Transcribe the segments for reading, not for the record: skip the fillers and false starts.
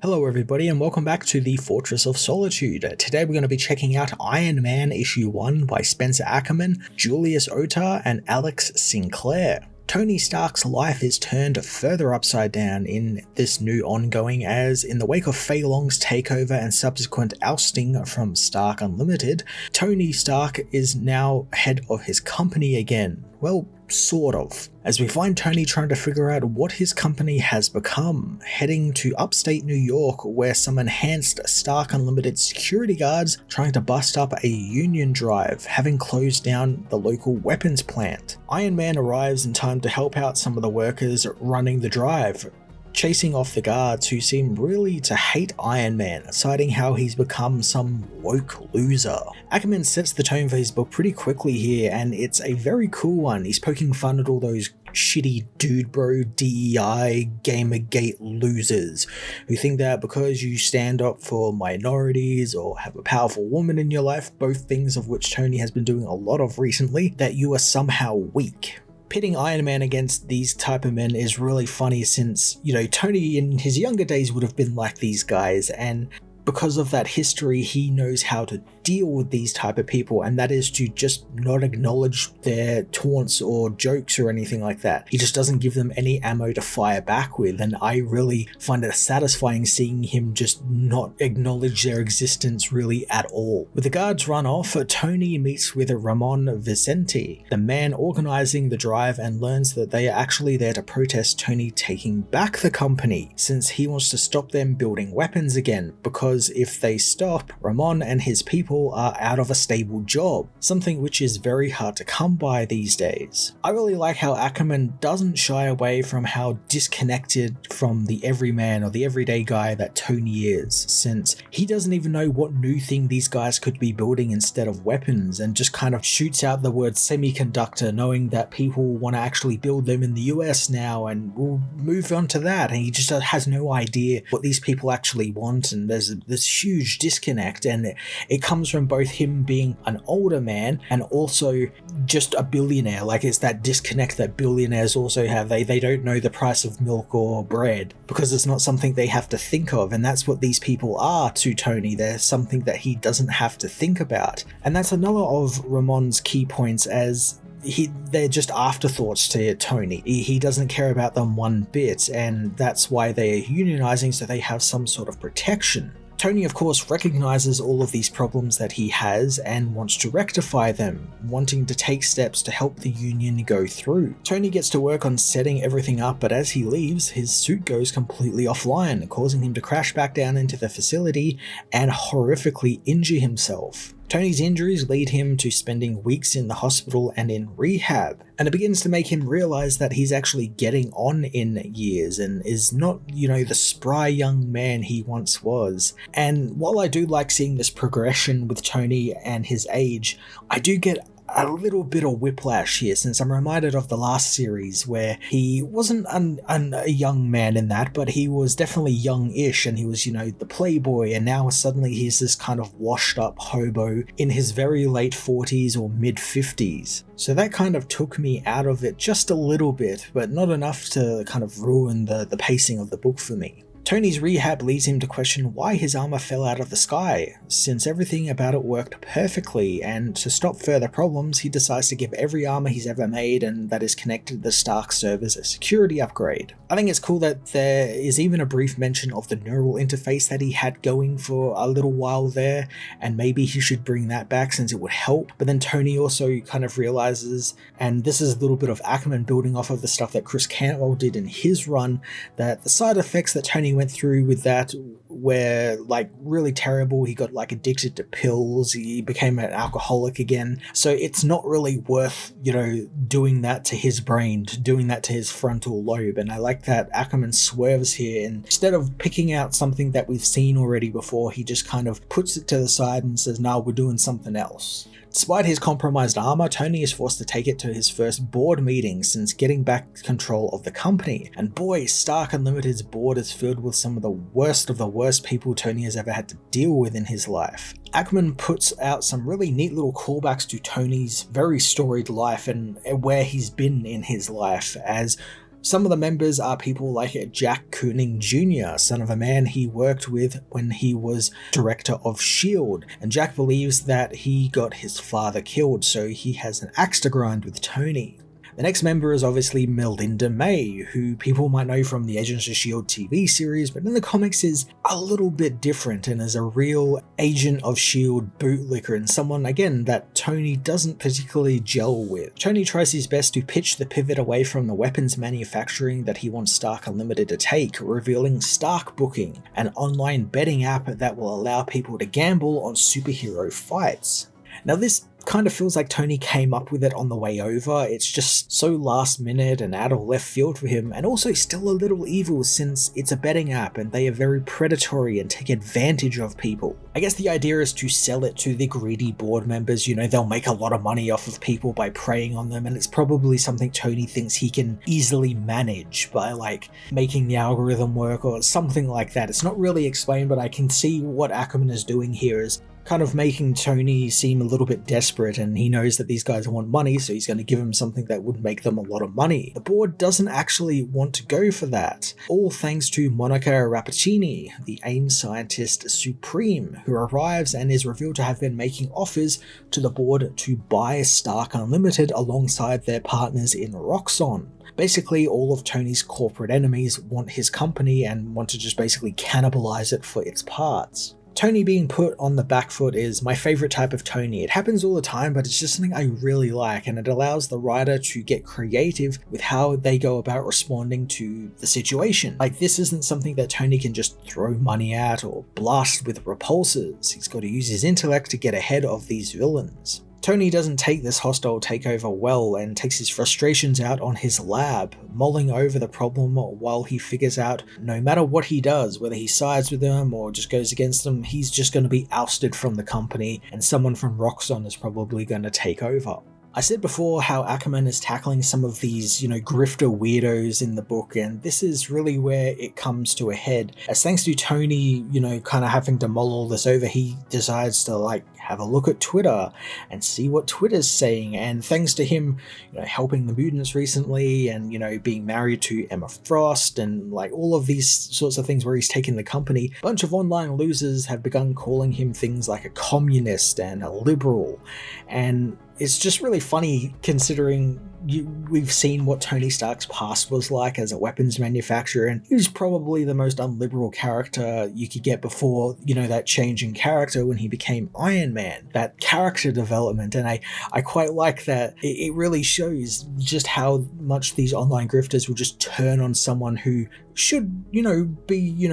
Hello everybody and welcome back to the Fortress of Solitude. Today we're going to be checking out Iron Man issue 1 by Spencer Ackerman, Julius Otar and Alex Sinclair. Tony Stark's life is turned further upside down in this new ongoing as, in the wake of Fei Long's takeover and subsequent ousting from Stark Unlimited, Tony Stark is now head of his company again. Well, sort of. As we find Tony trying to figure out what his company has become, heading to upstate New York where some enhanced Stark Unlimited security guards trying to bust up a union drive, having closed down the local weapons plant. Iron Man arrives in time to help out some of the workers running the drive, chasing off the guards who seem really to hate Iron Man, citing how he's become some woke loser. Ackerman sets the tone for his book pretty quickly here, and it's a very cool one. He's poking fun at all those shitty dude bro DEI Gamergate losers who think that because you stand up for minorities or have a powerful woman in your life, both things of which Tony has been doing a lot of recently, that you are somehow weak. Pitting Iron Man against these type of men is really funny since, Tony in his younger days would have been like these guys, and because of that history, he knows how to deal with these type of people, and that is to just not acknowledge their taunts or jokes or anything like that. He just doesn't give them any ammo to fire back with, and I really find it satisfying seeing him just not acknowledge their existence really at all. With the guards run off, Tony meets with Ramon Vicente, the man organizing the drive, and learns that they are actually there to protest Tony taking back the company, since he wants to stop them building weapons again, because if they stop, Ramon and his people are out of a stable job, something which is very hard to come by these days. I really like how Ackerman doesn't shy away from how disconnected from the everyman or the everyday guy that Tony is, since he doesn't even know what new thing these guys could be building instead of weapons, and just kind of shoots out the word semiconductor, knowing that people want to actually build them in the US now, and we'll move on to that, and he just has no idea what these people actually want, and there's this huge disconnect, and it comes from both him being an older man and also just a billionaire. Like, it's that disconnect that billionaires also have. They don't know the price of milk or bread because it's not something they have to think of, and that's what these people are to Tony. They're something that he doesn't have to think about, and that's another of Ramon's key points, as they're just afterthoughts to Tony. He doesn't care about them one bit, and that's why they're unionizing, so they have some sort of protection. Tony, of course, recognizes all of these problems that he has and wants to rectify them, wanting to take steps to help the union go through. Tony gets to work on setting everything up, but as he leaves, his suit goes completely offline, causing him to crash back down into the facility and horrifically injure himself. Tony's injuries lead him to spending weeks in the hospital and in rehab, and it begins to make him realize that he's actually getting on in years and is not, the spry young man he once was. And while I do like seeing this progression with Tony and his age, I do get a little bit of whiplash here, since I'm reminded of the last series where he wasn't a young man in that, but he was definitely young-ish, and he was, the playboy, and now suddenly he's this kind of washed-up hobo in his very late 40s or mid-50s. So that kind of took me out of it just a little bit, but not enough to kind of ruin the pacing of the book for me. Tony's rehab leads him to question why his armor fell out of the sky, since everything about it worked perfectly, and to stop further problems, he decides to give every armor he's ever made and that is connected to the Stark servers a security upgrade. I think it's cool that there is even a brief mention of the neural interface that he had going for a little while there, and maybe he should bring that back since it would help. But then Tony also kind of realizes, and this is a little bit of Ackerman building off of the stuff that Chris Cantwell did in his run, that the side effects that Tony went through with that were really terrible. He got addicted to pills, he became an alcoholic again, so it's not really worth doing that to his brain, doing that to his frontal lobe. And I like that Ackerman swerves here, and instead of picking out something that we've seen already before, he just kind of puts it to the side and says, no, we're doing something else. Despite his compromised armor, Tony is forced to take it to his first board meeting since getting back control of the company. And boy, Stark Unlimited's board is filled with some of the worst people Tony has ever had to deal with in his life. Ackerman puts out some really neat little callbacks to Tony's very storied life and where he's been in his life, as Some of the members are people like Jack Kooning Jr., son of a man he worked with when he was director of S.H.I.E.L.D., and Jack believes that he got his father killed, so he has an axe to grind with Tony. The next member is obviously Melinda May, who people might know from the Agents of S.H.I.E.L.D. TV series, but in the comics is a little bit different and is a real Agent of S.H.I.E.L.D. bootlicker and someone, again, that Tony doesn't particularly gel with. Tony tries his best to pitch the pivot away from the weapons manufacturing that he wants Stark Unlimited to take, revealing Stark Booking, an online betting app that will allow people to gamble on superhero fights. Now this kind of feels like Tony came up with it on the way over. It's just so last minute and out of left field for him, and also still a little evil since it's a betting app and they are very predatory and take advantage of people. I guess the idea is to sell it to the greedy board members, they'll make a lot of money off of people by preying on them, and it's probably something Tony thinks he can easily manage by like making the algorithm work or something like that. It's not really explained, but I can see what Ackerman is doing here is kind of making Tony seem a little bit desperate, and he knows that these guys want money, so he's going to give him something that would make them a lot of money. The board doesn't actually want to go for that, all thanks to Monica Rappaccini, the AIM scientist supreme, who arrives and is revealed to have been making offers to the board to buy Stark Unlimited alongside their partners in Roxxon. Basically, all of Tony's corporate enemies want his company and want to just basically cannibalize it for its parts. Tony being put on the back foot is my favorite type of Tony. It happens all the time, but it's just something I really like, and it allows the writer to get creative with how they go about responding to the situation. Like, this isn't something that Tony can just throw money at or blast with repulsors. He's got to use his intellect to get ahead of these villains. Tony doesn't take this hostile takeover well and takes his frustrations out on his lab, mulling over the problem while he figures out no matter what he does, whether he sides with them or just goes against them, he's just going to be ousted from the company and someone from Roxxon is probably going to take over. I said before how Ackerman is tackling some of these, grifter weirdos in the book, and this is really where it comes to a head. As thanks to Tony, kind of having to mull all this over, he decides to have a look at Twitter and see what Twitter's saying, and thanks to him, helping the mutants recently and, being married to Emma Frost and all of these sorts of things where he's taken the company, a bunch of online losers have begun calling him things like a communist and a liberal, and it's just really funny considering we've seen what Tony Stark's past was like as a weapons manufacturer, and he was probably the most unliberal character you could get before, that change in character when he became Iron Man, that character development. And I quite like that it really shows just how much these online grifters will just turn on someone who should, be,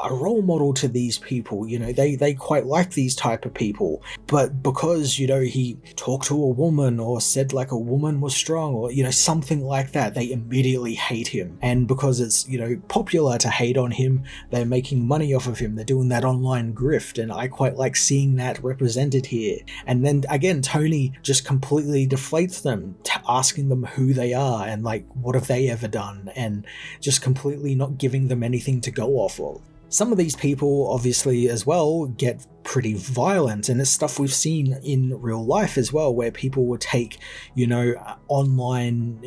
a role model to these people. They quite like these type of people, but because, he talked to a woman or said a woman was strong or, something like that, they immediately hate him. And because it's, popular to hate on him, they're making money off of him. They're doing that online grift, and I quite like seeing that represented here. And then again, Tony just completely deflates them, asking them who they are and what have they ever done, and just completely not giving them anything to go off of. Some of these people obviously as well get pretty violent, and it's stuff we've seen in real life as well, where people would take, online,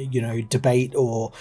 debate or,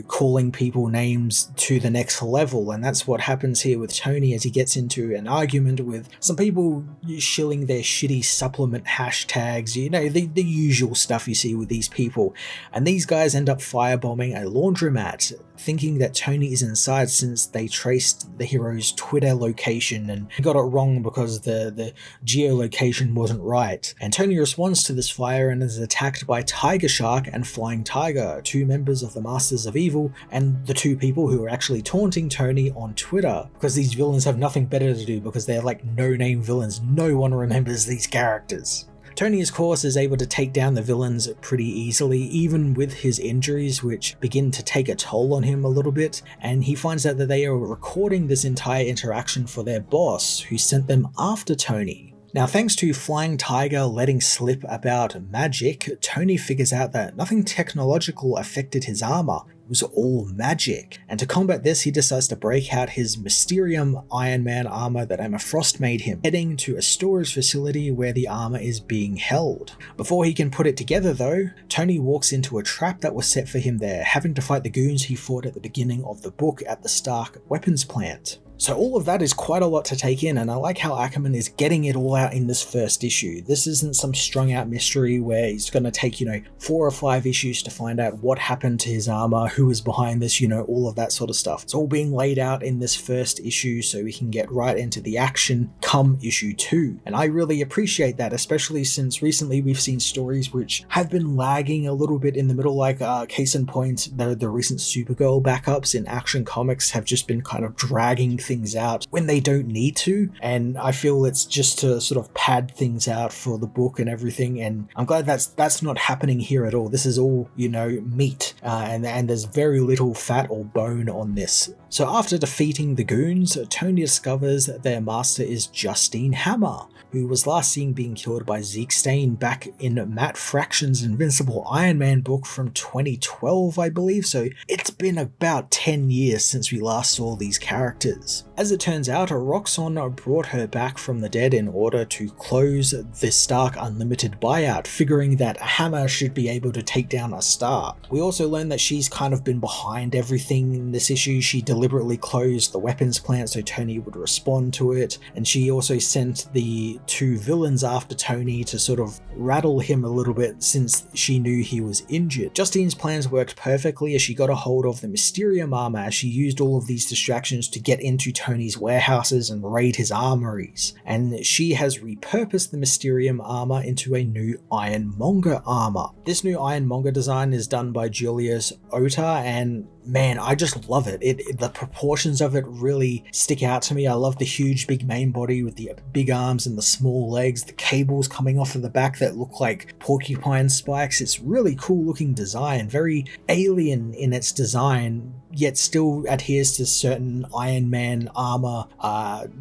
calling people names to the next level. And that's what happens here with Tony as he gets into an argument with some people shilling their shitty supplement hashtags, the usual stuff you see with these people. And these guys end up firebombing a laundromat, thinking that Tony is inside since they traced the hero's Twitter location and got it wrong because the geolocation wasn't right. And Tony responds to this fire and is attacked by Tiger Shark and Flying Tiger, two members of the Masters of Evil, and the two people who are actually taunting Tony on Twitter, because these villains have nothing better to do because they're no-name villains. No one remembers these characters. Tony, of course, is able to take down the villains pretty easily, even with his injuries, which begin to take a toll on him a little bit, and he finds out that they are recording this entire interaction for their boss, who sent them after Tony. Now, thanks to Flying Tiger letting slip about magic, Tony figures out that nothing technological affected his armor. was all magic. And to combat this, he decides to break out his Mysterium Iron Man armor that Emma Frost made him, heading to a storage facility where the armor is being held. Before he can put it together though, Tony walks into a trap that was set for him there, having to fight the goons he fought at the beginning of the book at the Stark weapons plant. So all of that is quite a lot to take in, and I like how Ackerman is getting it all out in this first issue. This isn't some strung out mystery where he's going to take, 4 or 5 issues to find out what happened to his armor, who was behind this, all of that sort of stuff. It's all being laid out in this first issue so we can get right into the action come issue 2. And I really appreciate that, especially since recently we've seen stories which have been lagging a little bit in the middle, like case in point, the recent Supergirl backups in Action Comics have just been kind of dragging things out when they don't need to, and I feel it's just to sort of pad things out for the book and everything, and I'm glad that's not happening here at all. This is all meat, and there's very little fat or bone on this. So after defeating the goons, Tony discovers that their master is Justine Hammer, who was last seen being killed by Zeke Stane back in Matt Fraction's Invincible Iron Man book from 2012, I believe, so it's been about 10 years since we last saw these characters. As it turns out, Roxxon brought her back from the dead in order to close the Stark Unlimited buyout, figuring that Hammer should be able to take down a Stark. We also learn that she's kind of been behind everything in this issue. She deliberately closed the weapons plant so Tony would respond to it, and she also sent the 2 villains after Tony to sort of rattle him a little bit since she knew he was injured. Justine's plans worked perfectly as she got a hold of the Mysterium armor as she used all of these distractions to get into Tony's warehouses and raid his armories, and she has repurposed the Mysterium armor into a new Ironmonger armor. This new Ironmonger design is done by Julius Ota, and man, I just love it. The proportions of it really stick out to me. I love the huge big main body with the big arms and the small legs, the cables coming off of the back that look like porcupine spikes. It's really cool looking design, very alien in its design, yet still adheres to certain Iron Man armor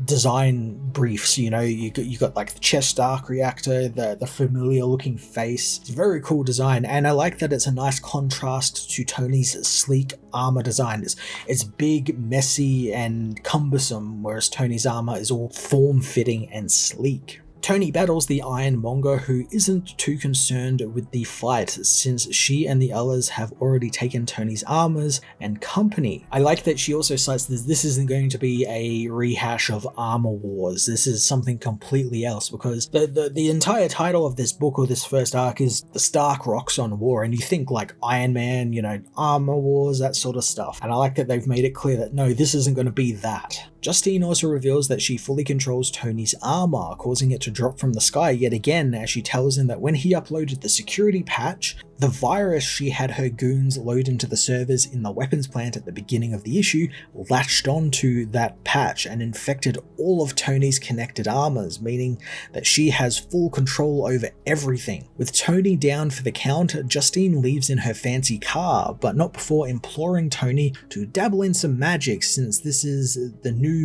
design briefs. You got like the chest arc reactor, the familiar looking face. It's a very cool design, and I like that it's a nice contrast to Tony's sleek armor design. It's big, messy, and cumbersome, whereas Tony's armor is all form-fitting and sleek. Tony battles the Ironmonger, who isn't too concerned with the fight since she and the others have already taken Tony's armors and company. I like that she also cites this isn't going to be a rehash of Armor Wars. This is something completely else, because the entire title of this book or this first arc is the Stark Roxxon War, and you think like Iron Man, Armor Wars, that sort of stuff. And I like that they've made it clear that no, this isn't going to be that. Justine also reveals that she fully controls Tony's armor, causing it to drop from the sky yet again, as she tells him that when he uploaded the security patch, the virus she had her goons load into the servers in the weapons plant at the beginning of the issue latched onto that patch and infected all of Tony's connected armors, meaning that she has full control over everything. With Tony down for the count, Justine leaves in her fancy car, but not before imploring Tony to dabble in some magic, since this is the new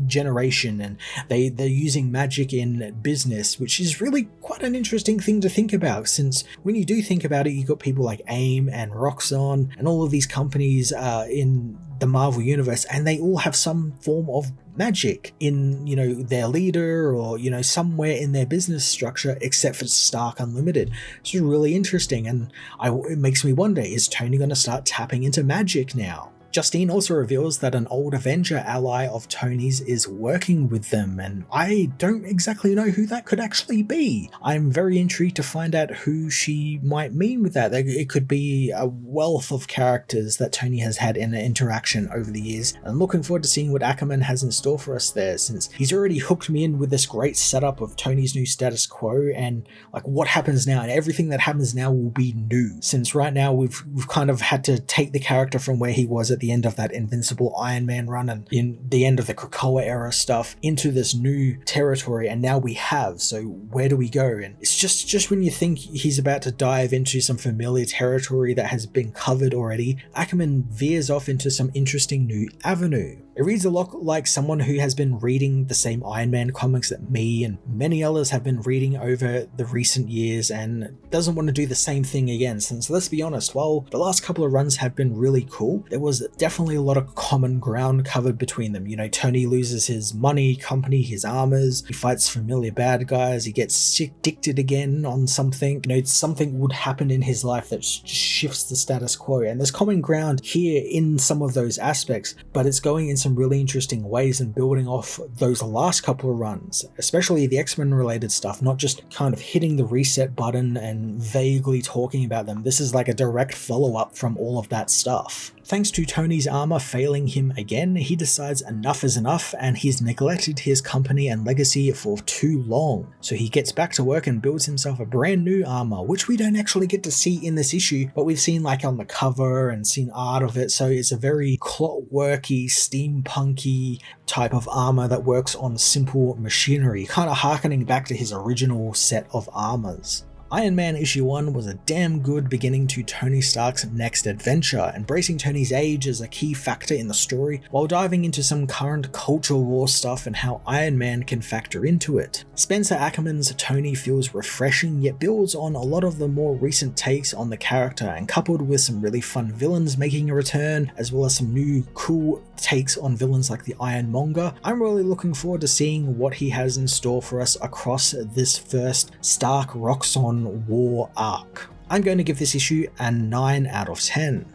generation and they're using magic in business, which is really quite an interesting thing to think about, since when you do think about it, you've got people like AIM and Roxxon and all of these companies in the Marvel Universe, and they all have some form of magic in, their leader or, somewhere in their business structure, except for Stark Unlimited. It's really interesting, and it makes me wonder, is Tony going to start tapping into magic now? Justine also reveals that an old Avenger ally of Tony's is working with them, and I don't exactly know who that could actually be. I'm very intrigued to find out who she might mean with that. It could be a wealth of characters that Tony has had in an interaction over the years, and I'm looking forward to seeing what Ackerman has in store for us there, since he's already hooked me in with this great setup of Tony's new status quo and like what happens now, and everything that happens now will be new, since right now we've kind of had to take the character from where he was at the end of that Invincible Iron Man run and in the end of the Krakoa era stuff into this new territory, and now we have. So where do we go? And it's just when you think he's about to dive into some familiar territory that has been covered already, Ackerman veers off into some interesting new avenue. It reads a lot like someone who has been reading the same Iron Man comics that me and many others have been reading over the recent years and doesn't want to do the same thing again, since let's be honest, while the last couple of runs have been really cool, there was definitely a lot of common ground covered between them. You know, Tony loses his money, company, his armors, he fights familiar bad guys, he gets addicted again on something, you know, something would happen in his life that shifts the status quo, and there's common ground here in some of those aspects, but it's going in some really interesting ways and building off those last couple of runs, especially the X-Men related stuff, not just kind of hitting the reset button and vaguely talking about them. This is like a direct follow-up from all of that stuff. Thanks to Tony's armor failing him again, he decides enough is enough and he's neglected his company and legacy for too long. So he gets back to work and builds himself a brand new armor, which we don't actually get to see in this issue, but we've seen like on the cover and seen art of it, so it's a very clockworky, steampunky type of armor that works on simple machinery, kind of harkening back to his original set of armors. Iron Man issue 1 was a damn good beginning to Tony Stark's next adventure, embracing Tony's age as a key factor in the story, while diving into some current culture war stuff and how Iron Man can factor into it. Spencer Ackerman's Tony feels refreshing, yet builds on a lot of the more recent takes on the character, and coupled with some really fun villains making a return, as well as some new cool takes on villains like the Ironmonger, I'm really looking forward to seeing what he has in store for us across this first Stark Roxxon war arc. I'm going to give this issue a 9 out of 10.